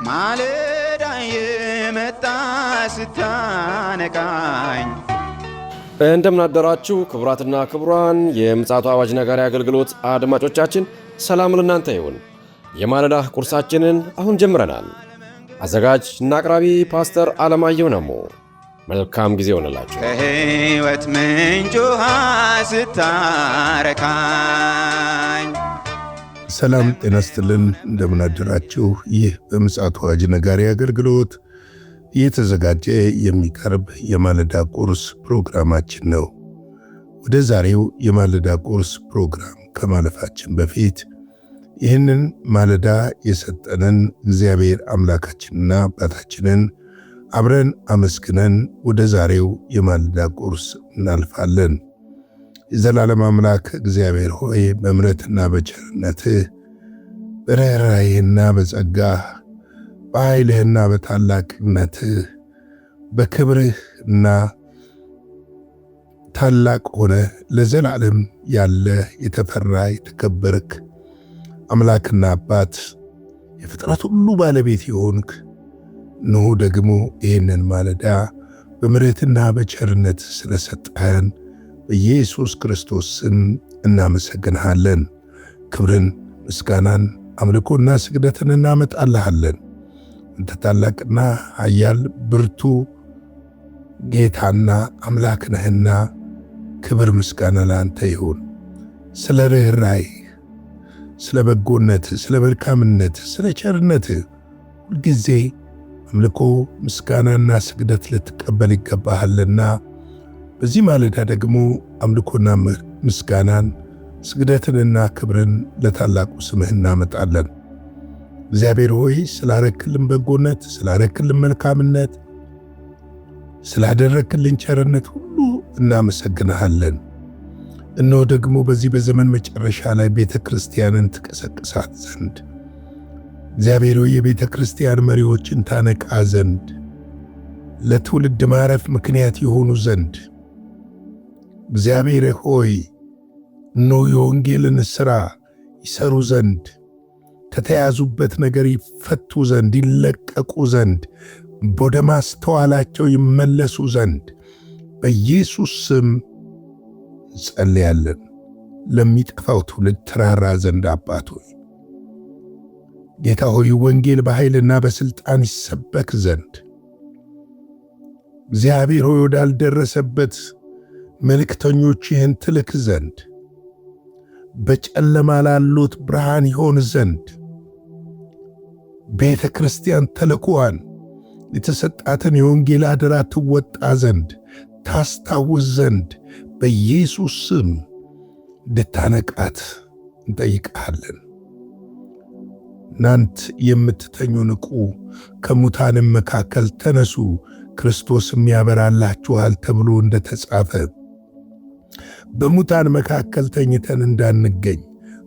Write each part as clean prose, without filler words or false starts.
ማለዳ የመጣ ስታነቃኝ። እንደምን አደራችሁ ክቡራትና ክቡራን የምፅዓቱ አዋጅ ነጋሪ አገልግሎት አድማጮቻችን፣ ሰላም ለእናንተ ይሁን። የማለዳ ቁርሳችንን አሁን ጀምረናል። አዘጋጅ እና አቅራቢ ፓስተር አለማየሁ ነሞ። መልካም ጊዜ ሆነላችሁ። ከሕይወት ምንጭ ውሃ ስታረካኝ። ሰላም ጤና ይስጥልን፣ እንደምን አደራችሁ። ይህ በምፅዓቱ አዋጅ ነጋሪ አገልግሎት እየተዘጋጀ የሚቀርብ የማለዳ ቁርስ ፕሮግራማችን ነው። ወደ ዛሬው የማለዳ ቁርስ ፕሮግራም ከማለፋችን በፊት ይህንን ማለዳ የሰጠንን እግዚአብሔር አምላካችንና አባታችንን አብረን አመስግነን ወደ ዛሬው የማለዳ ቁርስ እናልፋለን። የዘላለም አምላክ እግዚአብሔር ሆይ በምሕረትና በቸርነትህ በርኅራኄህና በጸጋህ በኃይልህና በታላቅነትህ በክብርህና ታላቅ ሆነ ለዘላለም ያለ የተፈራ የተከበርክ አምላክና አባት የፍጥረት ሁሉ ባለቤት የሆንክ እነሆ ደግሞ ይህንን ማለዳ በምሕረትና በቸርነት ስለሰጠህን በኢየሱስ ክርስቶስ ስም እናመሰግንሃለን። ክብርን፣ ምስጋናን፣ አምልኮና ስግደትን እናመጣልሃለን። አንተ ታላቅና ኃያል ብርቱ ጌታና አምላክ ነህና ክብር ምስጋና ለአንተ ይሁን። ስለ ርኅራኄህ፣ ስለ በጎነትህ፣ ስለ መልካምነትህ፣ ስለ ቸርነትህ ሁልጊዜ አምልኮ ምስጋናና ስግደት ልትቀበል ይገባሃልና በዚህ ማለዳ ደግሞ አምልኮና ምስጋናን ስግደትንና ክብርን ለታላቁ ስምህ እናመጣለን። እግዚአብሔር ሆይ ስላረክልን በጎነት፣ ስላረክልን መልካምነት፣ ስላደረክልን ቸርነት ሁሉ እናመሰግንሃለን። እነሆ ደግሞ በዚህ በዘመን መጨረሻ ላይ ቤተ ክርስቲያንን ትቀሰቅሳት ዘንድ እግዚአብሔር ሆይ የቤተ ክርስቲያን መሪዎችን ታነቃ ዘንድ ለትውልድ ማረፍ ምክንያት የሆኑ ዘንድ እግዚአብሔር ሆይ እነሆ የወንጌልን ሥራ ይሰሩ ዘንድ ከተያዙበት ነገር ይፈቱ ዘንድ ይለቀቁ ዘንድ ወደ ማስተዋላቸው ይመለሱ ዘንድ በኢየሱስ ስም እንጸልያለን። ለሚጠፋው ትውልድ ተራራ ዘንድ አባት ሆይ ጌታ ሆይ ወንጌል በኃይልና በሥልጣን ይሰበክ ዘንድ እግዚአብሔር ሆይ ወዳልደረሰበት መልእክተኞችህን ትልክ ዘንድ በጨለማ ላሉት ብርሃን ይሆን ዘንድ ቤተ ክርስቲያን ተልኮዋን የተሰጣትን የወንጌል አደራ ትወጣ ዘንድ ታስታውስ ዘንድ በኢየሱስ ስም እንድታነቃት እንጠይቃለን። እናንት የምትተኙ ንቁ፣ ከሙታንም መካከል ተነሱ፣ ክርስቶስም ያበራላችኋል ተብሎ እንደተጻፈ በሙታን መካከል ተኝተን እንዳንገኝ፣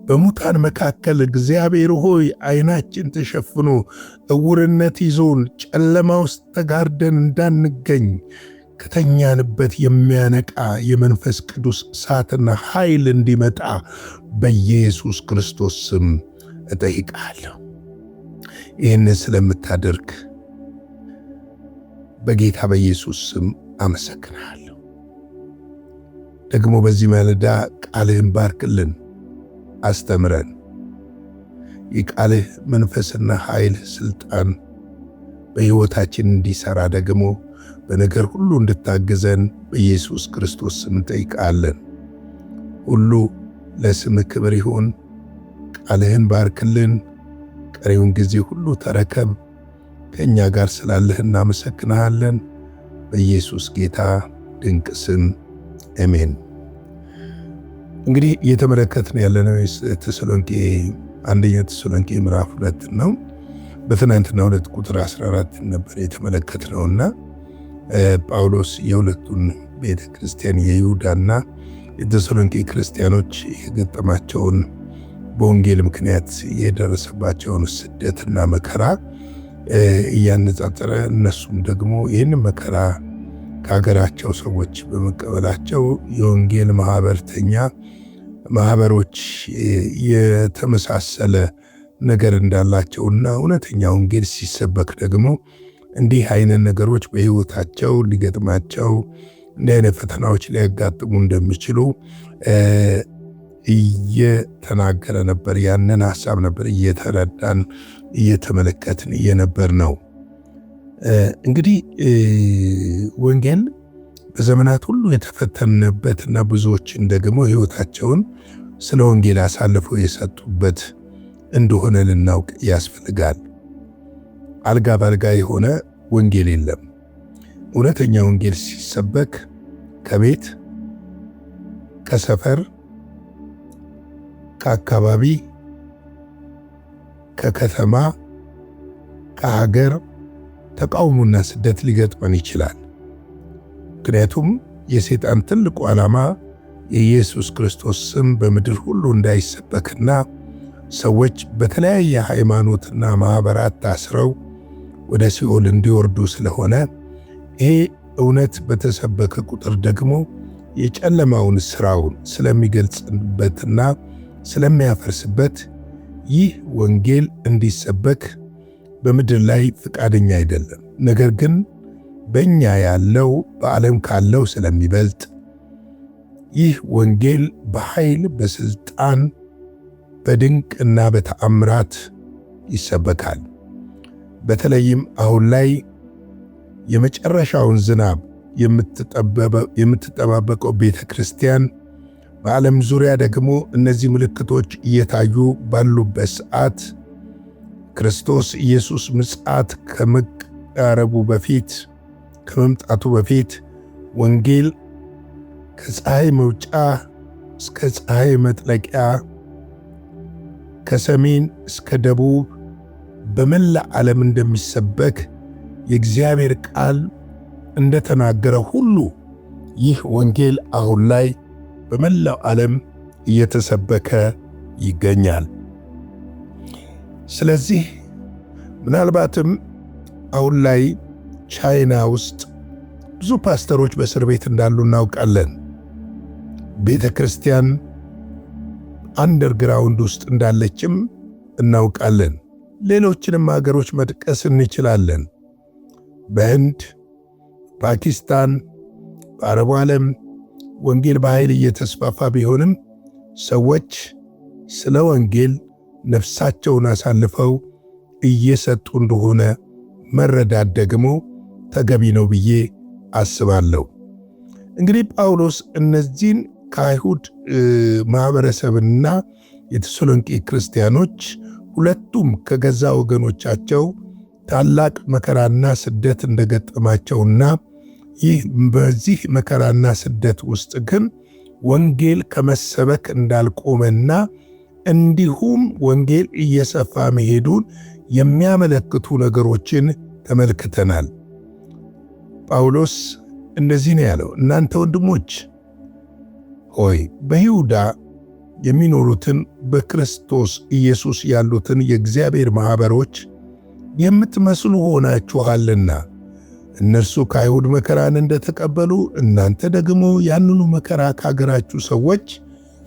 በሙታን መካከል እግዚአብሔር ሆይ ዓይናችን ተሸፍኖ ዕውርነት ይዞን ጨለማ ውስጥ ተጋርደን እንዳንገኝ ከተኛንበት የሚያነቃ የመንፈስ ቅዱስ እሳትና ኃይል እንዲመጣ በኢየሱስ ክርስቶስ ስም እጠይቃለሁ። ይህን ስለምታደርግ በጌታ በኢየሱስ ስም አመሰግናለሁ። ደግሞ በዚህ ማለዳ ቃልህን ባርክልን፣ አስተምረን። የቃልህ መንፈስና ኃይል ስልጣን በሕይወታችን እንዲሠራ ደግሞ በነገር ሁሉ እንድታግዘን በኢየሱስ ክርስቶስ ስም እንጠይቃለን። ሁሉ ለስምህ ክብር ይሁን። ቃልህን ባርክልን። ቀሪውን ጊዜ ሁሉ ተረከብ። ከእኛ ጋር ስላለህ እናመሰግንሃለን። በኢየሱስ ጌታ ድንቅ ስም አሜን። እንግዲህ እየተመለከትን ያለነው አንደኛ ተሰሎንቄ ምዕራፍ 2 ነው። በትናንትናው ዕለት ቁጥር 14 ነበር የተመለከትነውና ጳውሎስ የሁለቱን ቤተ ክርስቲያን የይሁዳና የተሰሎንቄ ክርስቲያኖች የገጠማቸውን በወንጌል ምክንያት የደረሰባቸውን ስደትና መከራ እያነጻጸረ እነሱም ደግሞ ይህን መከራ ከሀገራቸው ሰዎች በመቀበላቸው የወንጌል ማህበሮች የተመሳሰለ ነገር እንዳላቸውና እውነተኛ ወንጌል ሲሰበክ ደግሞ እንዲህ አይነት ነገሮች በሕይወታቸው ሊገጥማቸው እንዲህ አይነት ፈተናዎች ሊያጋጥሙ እንደሚችሉ እየተናገረ ነበር። ያንን ሐሳብ ነበር እየተረዳን እየተመለከትን እየነበር ነው። እንግዲህ ወንጌል በዘመናት ሁሉ የተፈተነበትና ብዙዎችን ደግሞ ሕይወታቸውን ስለ ወንጌል አሳልፈው የሰጡበት እንደሆነ ልናውቅ ያስፈልጋል። አልጋ ባልጋ የሆነ ወንጌል የለም። እውነተኛ ወንጌል ሲሰበክ ከቤት፣ ከሰፈር፣ ከአካባቢ፣ ከከተማ፣ ከሀገር ተቃውሞና ስደት ሊገጥመን ይችላል። ምክንያቱም የሰይጣን ትልቁ ዓላማ የኢየሱስ ክርስቶስ ስም በምድር ሁሉ እንዳይሰበክና ሰዎች በተለያየ ሃይማኖትና ማኅበራት ታስረው ወደ ሲኦል እንዲወርዱ ስለሆነ ይሄ እውነት በተሰበከ ቁጥር ደግሞ የጨለማውን ሥራውን ስለሚገልጽበትና ስለሚያፈርስበት ይህ ወንጌል እንዲሰበክ በምድር ላይ ፈቃደኛ አይደለም። ነገር ግን በእኛ ያለው በዓለም ካለው ስለሚበልጥ ይህ ወንጌል በኃይል በስልጣን በድንቅና በተአምራት ይሰበካል። በተለይም አሁን ላይ የመጨረሻውን ዝናብ የምትጠባበቀው ቤተ ክርስቲያን በዓለም ዙሪያ ደግሞ እነዚህ ምልክቶች እየታዩ ባሉበት ሰዓት ክርስቶስ ኢየሱስ ምጽአት ከመቃረቡ በፊት ከመምጣቱ በፊት ወንጌል ከፀሐይ መውጫ እስከ ፀሐይ መጥለቂያ ከሰሜን እስከ ደቡብ በመላ ዓለም እንደሚሰበክ የእግዚአብሔር ቃል እንደተናገረ ሁሉ ይህ ወንጌል አሁን ላይ በመላው ዓለም እየተሰበከ ይገኛል። ስለዚህ ምናልባትም አሁን ላይ ቻይና ውስጥ ብዙ ፓስተሮች በእስር ቤት እንዳሉ እናውቃለን። ቤተ ክርስቲያን አንደርግራውንድ ውስጥ እንዳለችም እናውቃለን። ሌሎችንም ሀገሮች መጥቀስ እንችላለን። በህንድ፣ ፓኪስታን፣ በአረቡ ዓለም ወንጌል በኃይል እየተስፋፋ ቢሆንም ሰዎች ስለ ወንጌል ነፍሳቸውን አሳልፈው እየሰጡ እንደሆነ መረዳት ደግሞ ተገቢ ነው ብዬ አስባለሁ። እንግዲህ ጳውሎስ እነዚህን ከአይሁድ ማህበረሰብና የተሰሎንቄ ክርስቲያኖች ሁለቱም ከገዛ ወገኖቻቸው ታላቅ መከራና ስደት እንደገጠማቸውና ይህ በዚህ መከራና ስደት ውስጥ ግን ወንጌል ከመሰበክ እንዳልቆመና እንዲሁም ወንጌል እየሰፋ መሄዱን የሚያመለክቱ ነገሮችን ተመልክተናል። ጳውሎስ እንደዚህ ነው ያለው፣ እናንተ ወንድሞች ሆይ በይሁዳ የሚኖሩትን በክርስቶስ ኢየሱስ ያሉትን የእግዚአብሔር ማኅበሮች የምትመስሉ ሆናችኋልና እነርሱ ከአይሁድ መከራን እንደተቀበሉ እናንተ ደግሞ ያንኑ መከራ ከአገራችሁ ሰዎች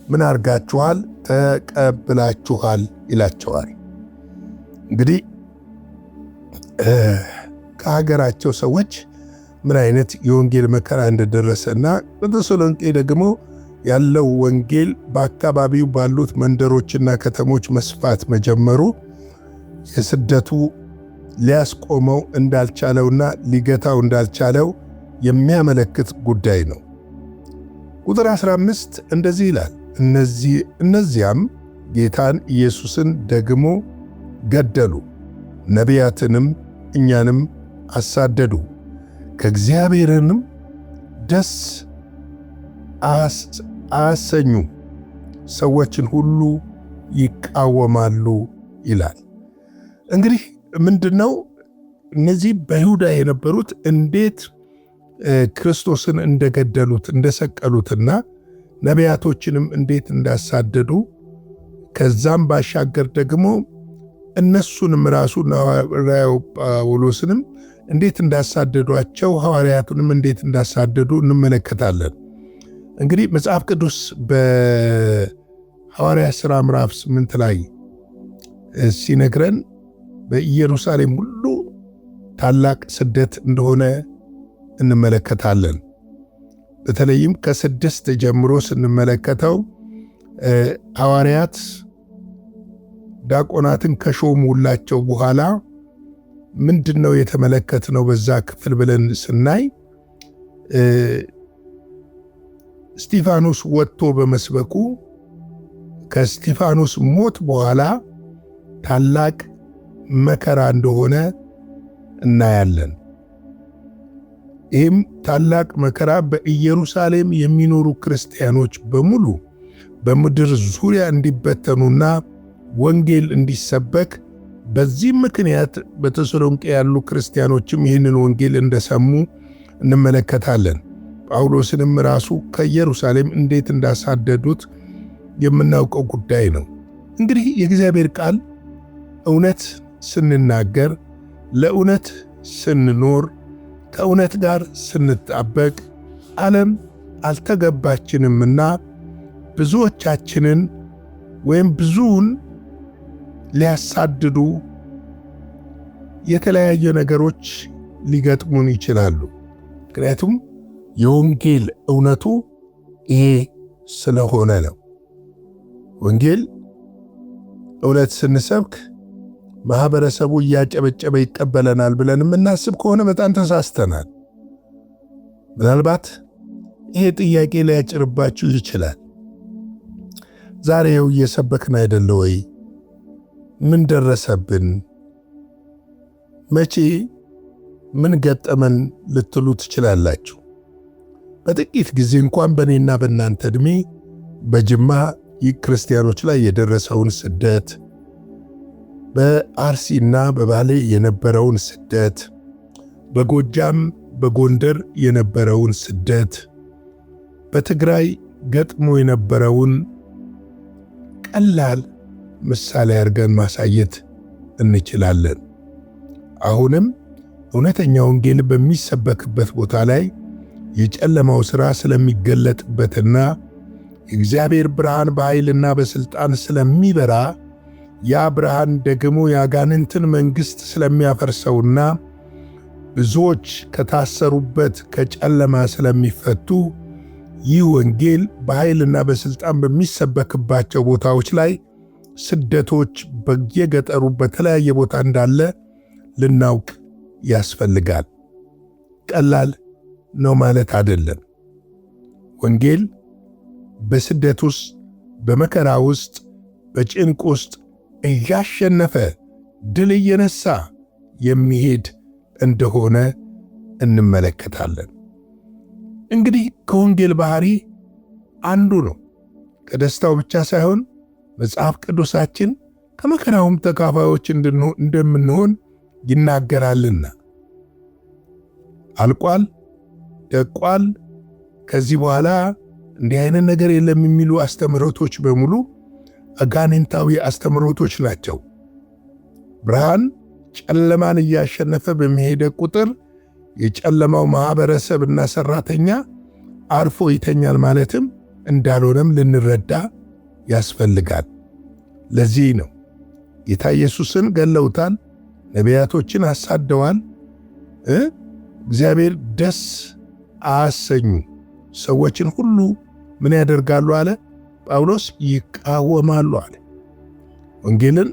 ምን አርጋችኋል? ተቀብላችኋል ይላቸዋል። እንግዲህ ከሀገራቸው ሰዎች ምን አይነት የወንጌል መከራ እንደደረሰና በተሰሎንቄ ደግሞ ያለው ወንጌል በአካባቢው ባሉት መንደሮችና ከተሞች መስፋት መጀመሩ የስደቱ ሊያስቆመው እንዳልቻለውና ሊገታው እንዳልቻለው የሚያመለክት ጉዳይ ነው። ቁጥር 15 እንደዚህ ይላል፣ እነዚያም ጌታን ኢየሱስን ደግሞ ገደሉ፣ ነቢያትንም እኛንም አሳደዱ፣ ከእግዚአብሔርንም ደስ አያሰኙ፣ ሰዎችን ሁሉ ይቃወማሉ ይላል። እንግዲህ ምንድነው እነዚህ በይሁዳ የነበሩት እንዴት ክርስቶስን እንደገደሉት እንደሰቀሉትና ነቢያቶችንም እንዴት እንዳሳደዱ ከዛም ባሻገር ደግሞ እነሱንም ራሱን ሐዋርያው ጳውሎስንም እንዴት እንዳሳደዷቸው ሐዋርያቱንም እንዴት እንዳሳደዱ እንመለከታለን። እንግዲህ መጽሐፍ ቅዱስ በሐዋርያት ሥራ ምዕራፍ 8 ላይ ሲነግረን በኢየሩሳሌም ሁሉ ታላቅ ስደት እንደሆነ እንመለከታለን። በተለይም ከ6 ጀምሮ ስንመለከተው ሐዋርያት ዲያቆናትን ከሾሙላቸው በኋላ ምንድነው የተመለከትነው በዛ ክፍል ብለን ስናይ እስጢፋኖስ ወጥቶ በመስበኩ ከእስጢፋኖስ ሞት በኋላ ታላቅ መከራ እንደሆነ እናያለን። ይህም ታላቅ መከራ በኢየሩሳሌም የሚኖሩ ክርስቲያኖች በሙሉ በምድር ዙሪያ እንዲበተኑና ወንጌል እንዲሰበክ፣ በዚህም ምክንያት በተሰሎንቄ ያሉ ክርስቲያኖችም ይህንን ወንጌል እንደሰሙ እንመለከታለን። ጳውሎስንም ራሱ ከኢየሩሳሌም እንዴት እንዳሳደዱት የምናውቀው ጉዳይ ነው። እንግዲህ የእግዚአብሔር ቃል እውነት ስንናገር፣ ለእውነት ስንኖር፣ ከእውነት ጋር ስንጣበቅ ዓለም አልተገባችንምና ብዙዎቻችንን ወይም ብዙውን ሊያሳድዱ የተለያየ ነገሮች ሊገጥሙን ይችላሉ። ምክንያቱም የወንጌል እውነቱ ይሄ ስለሆነ ነው። ወንጌል እውነት ስንሰብክ ማህበረሰቡ እያጨበጨበ ይቀበለናል ብለን የምናስብ ከሆነ በጣም ተሳስተናል። ምናልባት ይሄ ጥያቄ ሊያጭርባችሁ ይችላል። ዛሬው እየሰበክን አይደለ ወይ? ምን ደረሰብን? መቼ ምን ገጠመን ልትሉ ትችላላችሁ። በጥቂት ጊዜ እንኳን በእኔና በእናንተ ዕድሜ በጅማ ክርስቲያኖች ላይ የደረሰውን ስደት፣ በአርሲና በባሌ የነበረውን ስደት፣ በጎጃም በጎንደር የነበረውን ስደት፣ በትግራይ ገጥሞ የነበረውን ቀላል ምሳሌ አድርገን ማሳየት እንችላለን። አሁንም እውነተኛ ወንጌል በሚሰበክበት ቦታ ላይ የጨለማው ሥራ ስለሚገለጥበትና የእግዚአብሔር ብርሃን በኃይልና በሥልጣን ስለሚበራ ያ ብርሃን ደግሞ የአጋንንትን መንግሥት ስለሚያፈርሰውና ብዙዎች ከታሰሩበት ከጨለማ ስለሚፈቱ ይህ ወንጌል በኃይልና በሥልጣን በሚሰበክባቸው ቦታዎች ላይ ስደቶች በየገጠሩ በተለያየ ቦታ እንዳለ ልናውቅ ያስፈልጋል። ቀላል ነው ማለት አይደለም። ወንጌል በስደት ውስጥ፣ በመከራ ውስጥ፣ በጭንቅ ውስጥ እያሸነፈ ድል እየነሳ የሚሄድ እንደሆነ እንመለከታለን። እንግዲህ ከወንጌል ባህሪ አንዱ ነው። ከደስታው ብቻ ሳይሆን መጽሐፍ ቅዱሳችን ከመከራውም ተካፋዮች እንደምንሆን ይናገራልና። አልቋል፣ ደቋል፣ ከዚህ በኋላ እንዲህ አይነት ነገር የለም የሚሉ አስተምህሮቶች በሙሉ አጋንንታዊ አስተምህሮቶች ናቸው። ብርሃን ጨለማን እያሸነፈ በሚሄድ ቁጥር የጨለማው ማህበረሰብና ሰራተኛ አርፎ ይተኛል ማለትም እንዳልሆነም ልንረዳ ያስፈልጋል። ለዚህ ነው ጌታ ኢየሱስን ገለውታል፣ ነቢያቶችን አሳደዋል፣ እግዚአብሔር ደስ አያሰኙ ሰዎችን ሁሉ ምን ያደርጋሉ አለ ጳውሎስ? ይቃወማሉ አለ። ወንጌልን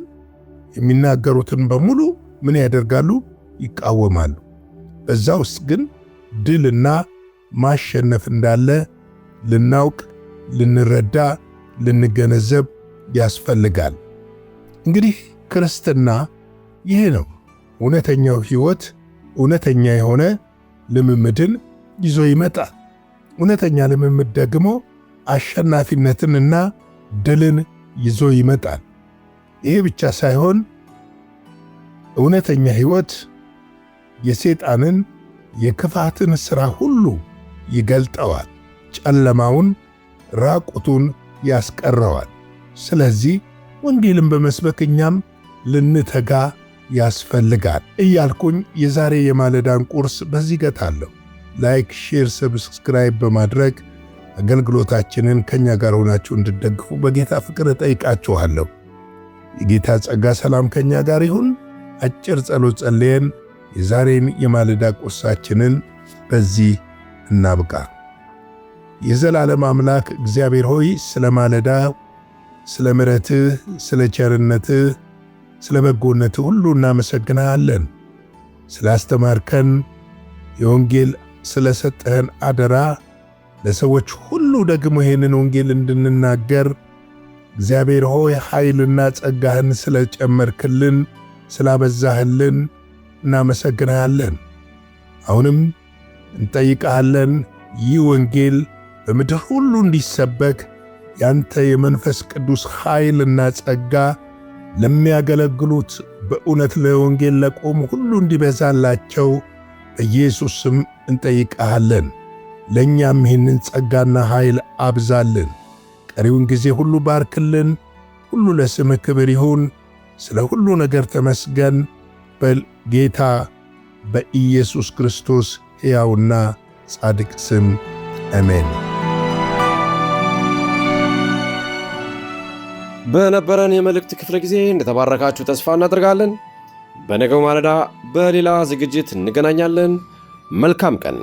የሚናገሩትን በሙሉ ምን ያደርጋሉ? ይቃወማሉ። በዛ ውስጥ ግን ድልና ማሸነፍ እንዳለ ልናውቅ፣ ልንረዳ፣ ልንገነዘብ ያስፈልጋል። እንግዲህ ክርስትና ይህ ነው። እውነተኛው ሕይወት እውነተኛ የሆነ ልምምድን ይዞ ይመጣል። እውነተኛ ልምምድ ደግሞ አሸናፊነትንና ድልን ይዞ ይመጣል። ይሄ ብቻ ሳይሆን እውነተኛ ሕይወት የሰይጣንን የክፋትን ሥራ ሁሉ ይገልጠዋል፣ ጨለማውን ራቁቱን ያስቀረዋል። ስለዚህ ወንጌልን በመስበክ እኛም ልንተጋ ያስፈልጋል እያልኩኝ የዛሬ የማለዳን ቁርስ በዚህ ገታለሁ። ላይክ፣ ሼር፣ ሰብስክራይብ በማድረግ አገልግሎታችንን ከኛ ጋር ሆናችሁ እንድትደግፉ በጌታ ፍቅር እጠይቃችኋለሁ። የጌታ ጸጋ ሰላም ከኛ ጋር ይሁን። አጭር ጸሎት ጸልየን የዛሬን የማለዳ ቁርሳችንን በዚህ እናብቃ። የዘላለም አምላክ እግዚአብሔር ሆይ ስለ ማለዳ፣ ስለ ምሕረትህ፣ ስለ ቸርነትህ፣ ስለ በጎነትህ ሁሉ እናመሰግንሃለን። ስላስተማርከን የወንጌል ስለ ሰጠህን አደራ ለሰዎች ሁሉ ደግሞ ይህንን ወንጌል እንድንናገር እግዚአብሔር ሆይ ኃይልና ጸጋህን ስለ ጨመርክልን ስላበዛህልን እናመሰግንሃለን። አሁንም እንጠይቅሃለን ይህ ወንጌል በምድር ሁሉ እንዲሰበክ ያንተ የመንፈስ ቅዱስ ኃይልና ጸጋ ለሚያገለግሉት በእውነት ለወንጌል ለቆሙ ሁሉ እንዲበዛላቸው በኢየሱስ ስም እንጠይቅሃለን። ለእኛም ይህንን ጸጋና ኃይል አብዛልን። ቀሪውን ጊዜ ሁሉ ባርክልን። ሁሉ ለስምህ ክብር ይሁን። ስለ ሁሉ ነገር ተመስገን። በጌታ በኢየሱስ ክርስቶስ ሕያውና ጻድቅ ስም አሜን። በነበረን የመልእክት ክፍለ ጊዜ እንደተባረካችሁ ተስፋ እናደርጋለን። በነገው ማለዳ በሌላ ዝግጅት እንገናኛለን። መልካም ቀን።